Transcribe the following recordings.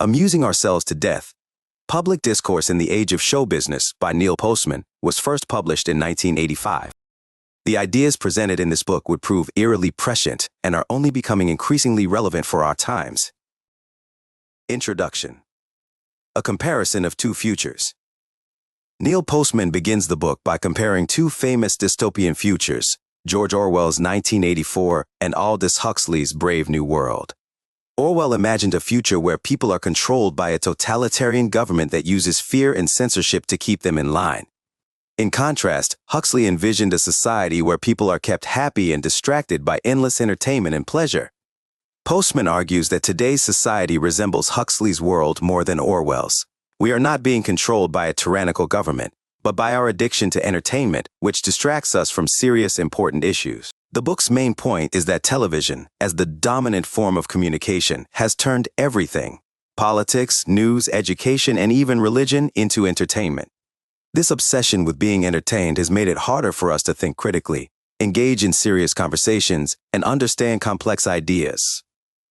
Amusing Ourselves to Death, Public Discourse in the Age of Show Business by Neil Postman was first published in 1985. The ideas presented in this book would prove eerily prescient and are only becoming increasingly relevant for our times. Introduction. A comparison of two futures. Neil Postman begins the book by comparing two famous dystopian futures, George Orwell's 1984 and Aldous Huxley's Brave New World. Orwell imagined a future where people are controlled by a totalitarian government that uses fear and censorship to keep them in line. In contrast, Huxley envisioned a society where people are kept happy and distracted by endless entertainment and pleasure. Postman argues that today's society resembles Huxley's world more than Orwell's. We are not being controlled by a tyrannical government, but by our addiction to entertainment, which distracts us from serious, important issues. The book's main point is that television, as the dominant form of communication, has turned everything, politics, news, education, and even religion, into entertainment. This obsession with being entertained has made it harder for us to think critically, engage in serious conversations, and understand complex ideas.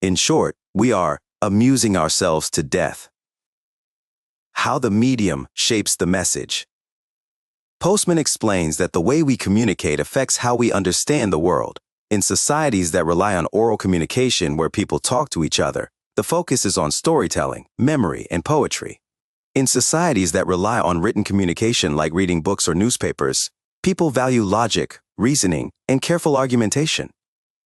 In short, we are amusing ourselves to death. How the medium shapes the message. Postman explains that the way we communicate affects how we understand the world. In societies that rely on oral communication where people talk to each other, the focus is on storytelling, memory, and poetry. In societies that rely on written communication like reading books or newspapers, people value logic, reasoning, and careful argumentation.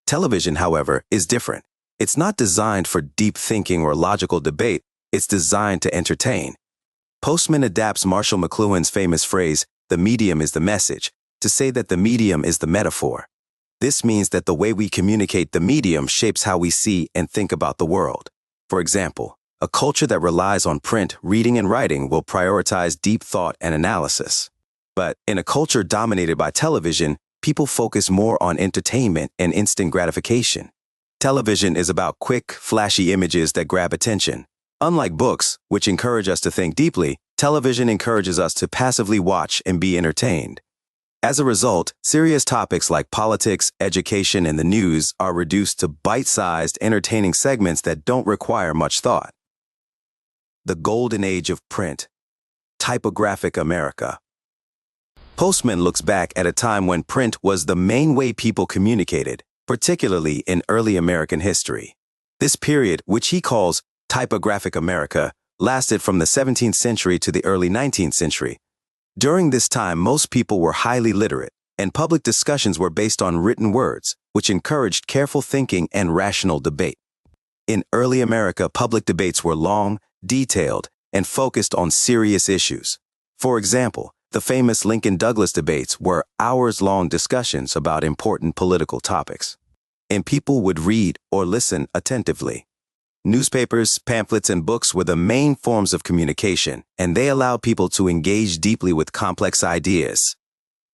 Television, however, is different. It's not designed for deep thinking or logical debate, it's designed to entertain. Postman adapts Marshall McLuhan's famous phrase, "The medium is the message," to say that the medium is the metaphor. This means that the way we communicate the medium shapes how we see and think about the world. For example, a culture that relies on print, reading, and writing will prioritize deep thought and analysis. But in a culture dominated by television, people focus more on entertainment and instant gratification. Television is about quick, flashy images that grab attention. Unlike books, which encourage us to think deeply, television encourages us to passively watch and be entertained. As a result, serious topics like politics, education, and the news are reduced to bite-sized, entertaining segments that don't require much thought. The Golden Age of Print. Typographic America. Postman looks back at a time when print was the main way people communicated, particularly in early American history. This period, which he calls Typographic America, lasted from the 17th century to the early 19th century. During this time, most people were highly literate, and public discussions were based on written words, which encouraged careful thinking and rational debate. In early America, public debates were long, detailed, and focused on serious issues. For example, the famous Lincoln-Douglas debates were hours-long discussions about important political topics, and people would read or listen attentively. Newspapers, pamphlets, and books were the main forms of communication, and they allowed people to engage deeply with complex ideas.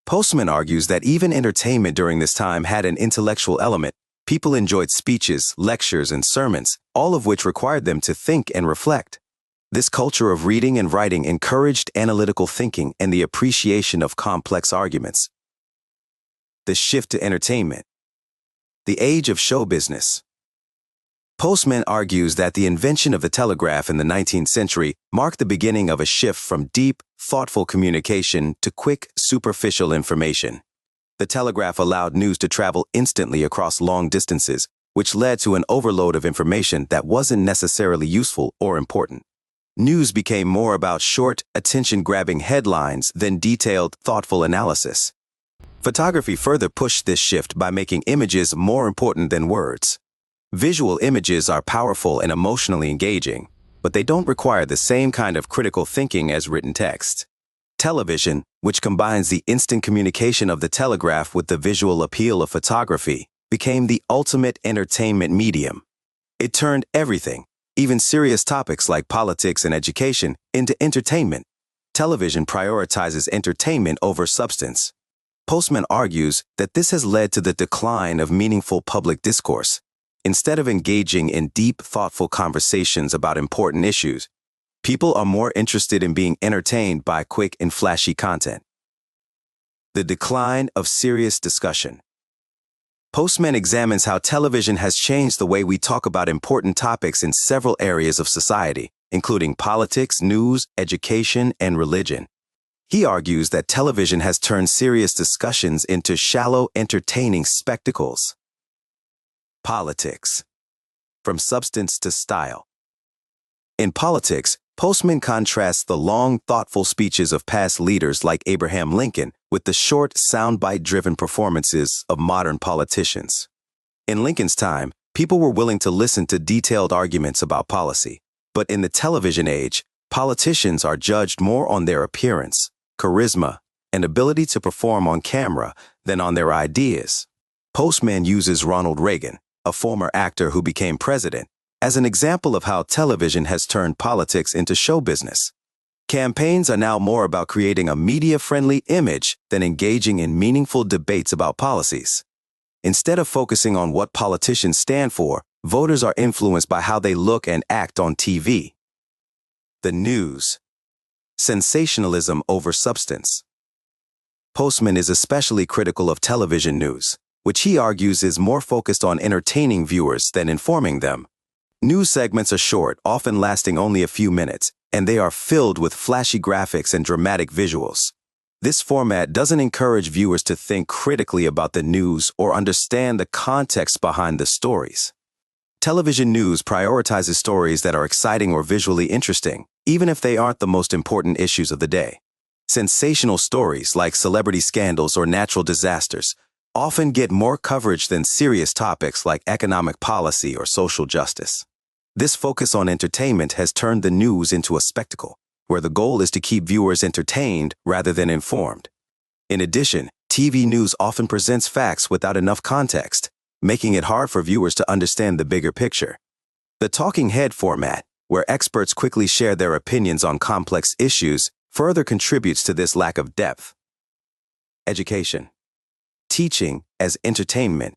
Postman argues that even entertainment during this time had an intellectual element. People enjoyed speeches, lectures, and sermons, all of which required them to think and reflect. This culture of reading and writing encouraged analytical thinking and the appreciation of complex arguments. The shift to entertainment. The age of show business. Postman argues that the invention of the telegraph in the 19th century marked the beginning of a shift from deep, thoughtful communication to quick, superficial information. The telegraph allowed news to travel instantly across long distances, which led to an overload of information that wasn't necessarily useful or important. News became more about short, attention-grabbing headlines than detailed, thoughtful analysis. Photography further pushed this shift by making images more important than words. Visual images are powerful and emotionally engaging, but they don't require the same kind of critical thinking as written text. Television, which combines the instant communication of the telegraph with the visual appeal of photography, became the ultimate entertainment medium. It turned everything, even serious topics like politics and education, into entertainment. Television prioritizes entertainment over substance. Postman argues that this has led to the decline of meaningful public discourse. Instead of engaging in deep, thoughtful conversations about important issues, people are more interested in being entertained by quick and flashy content. The decline of serious discussion. Postman examines how television has changed the way we talk about important topics in several areas of society, including politics, news, education, and religion. He argues that television has turned serious discussions into shallow, entertaining spectacles. Politics. From substance to style. In politics, Postman contrasts the long, thoughtful speeches of past leaders like Abraham Lincoln with the short, soundbite-driven performances of modern politicians. In Lincoln's time, people were willing to listen to detailed arguments about policy. But in the television age, politicians are judged more on their appearance, charisma, and ability to perform on camera than on their ideas. Postman uses Ronald Reagan, a former actor who became president, as an example of how television has turned politics into show business. Campaigns are now more about creating a media-friendly image than engaging in meaningful debates about policies. Instead of focusing on what politicians stand for, voters are influenced by how they look and act on TV. The news. Sensationalism over substance. Postman is especially critical of television news, which he argues is more focused on entertaining viewers than informing them. News segments are short, often lasting only a few minutes, and they are filled with flashy graphics and dramatic visuals. This format doesn't encourage viewers to think critically about the news or understand the context behind the stories. Television news prioritizes stories that are exciting or visually interesting, even if they aren't the most important issues of the day. Sensational stories like celebrity scandals or natural disasters often get more coverage than serious topics like economic policy or social justice. This focus on entertainment has turned the news into a spectacle, where the goal is to keep viewers entertained rather than informed. In addition, TV news often presents facts without enough context, making it hard for viewers to understand the bigger picture. The talking head format, where experts quickly share their opinions on complex issues, further contributes to this lack of depth. Education. Teaching as entertainment.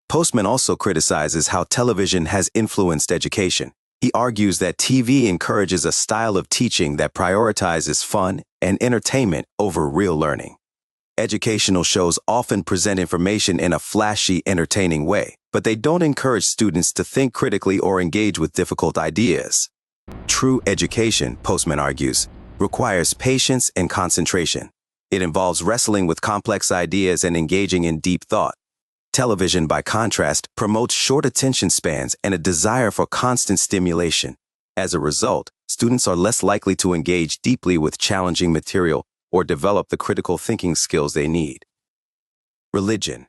Postman also criticizes how television has influenced education. He argues that TV encourages a style of teaching that prioritizes fun and entertainment over real learning. Educational shows often present information in a flashy, entertaining way, but they don't encourage students to think critically or engage with difficult ideas. True education, Postman argues, requires patience and concentration. It involves wrestling with complex ideas and engaging in deep thought. Television, by contrast, promotes short attention spans and a desire for constant stimulation. As a result, students are less likely to engage deeply with challenging material or develop the critical thinking skills they need. Religion.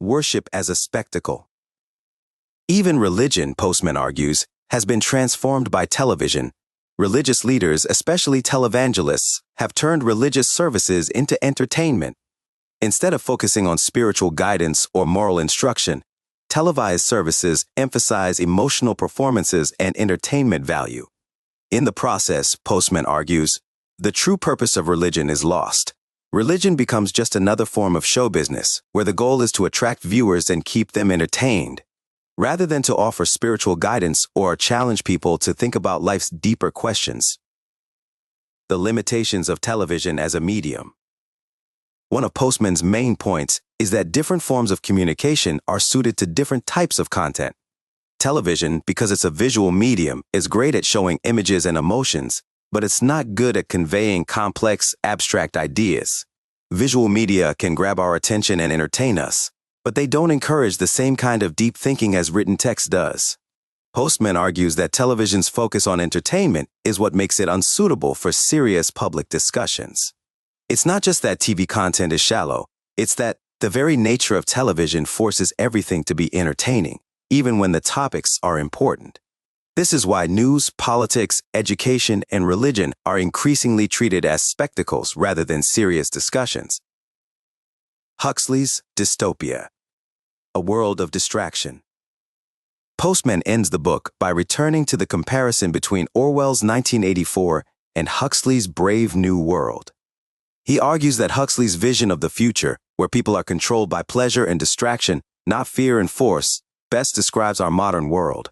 Worship as a spectacle. Even religion, Postman argues, has been transformed by television. Religious leaders, especially televangelists, have turned religious services into entertainment. Instead of focusing on spiritual guidance or moral instruction, televised services emphasize emotional performances and entertainment value. In the process, Postman argues, the true purpose of religion is lost. Religion becomes just another form of show business, where the goal is to attract viewers and keep them entertained, rather than to offer spiritual guidance or challenge people to think about life's deeper questions. The limitations of television as a medium. One of Postman's main points is that different forms of communication are suited to different types of content. Television, because it's a visual medium, is great at showing images and emotions, but it's not good at conveying complex, abstract ideas. Visual media can grab our attention and entertain us, but they don't encourage the same kind of deep thinking as written text does. Postman argues that television's focus on entertainment is what makes it unsuitable for serious public discussions. It's not just that TV content is shallow, it's that the very nature of television forces everything to be entertaining, even when the topics are important. This is why news, politics, education, and religion are increasingly treated as spectacles rather than serious discussions. Huxley's Dystopia. A World of Distraction. Postman ends the book by returning to the comparison between Orwell's 1984 and Huxley's Brave New World. He argues that Huxley's vision of the future, where people are controlled by pleasure and distraction, not fear and force, best describes our modern world.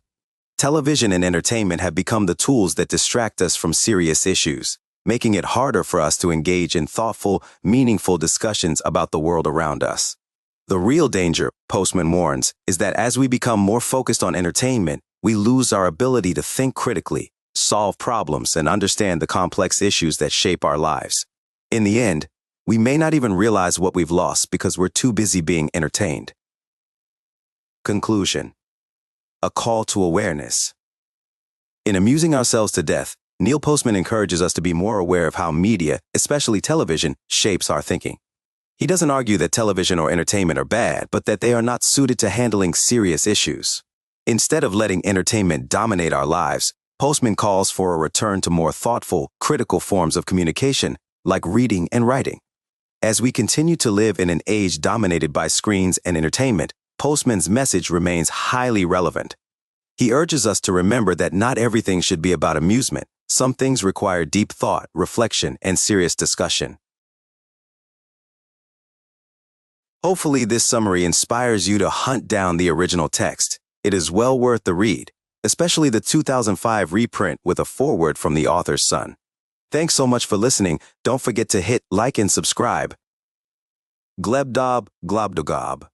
Television and entertainment have become the tools that distract us from serious issues, making it harder for us to engage in thoughtful, meaningful discussions about the world around us. The real danger, Postman warns, is that as we become more focused on entertainment, we lose our ability to think critically, solve problems, and understand the complex issues that shape our lives. In the end, we may not even realize what we've lost because we're too busy being entertained. Conclusion. A call to awareness. In amusing ourselves to death, Neil Postman encourages us to be more aware of how media, especially television, shapes our thinking. He doesn't argue that television or entertainment are bad, but that they are not suited to handling serious issues. Instead of letting entertainment dominate our lives, Postman calls for a return to more thoughtful, critical forms of communication, like reading and writing. As we continue to live in an age dominated by screens and entertainment, Postman's message remains highly relevant. He urges us to remember that not everything should be about amusement. Some things require deep thought, reflection, and serious discussion. Hopefully, this summary inspires you to hunt down the original text. It is well worth the read, especially the 2005 reprint with a foreword from the author's son. Thanks so much for listening. Don't forget to hit like and subscribe. Glebdob Globdogob.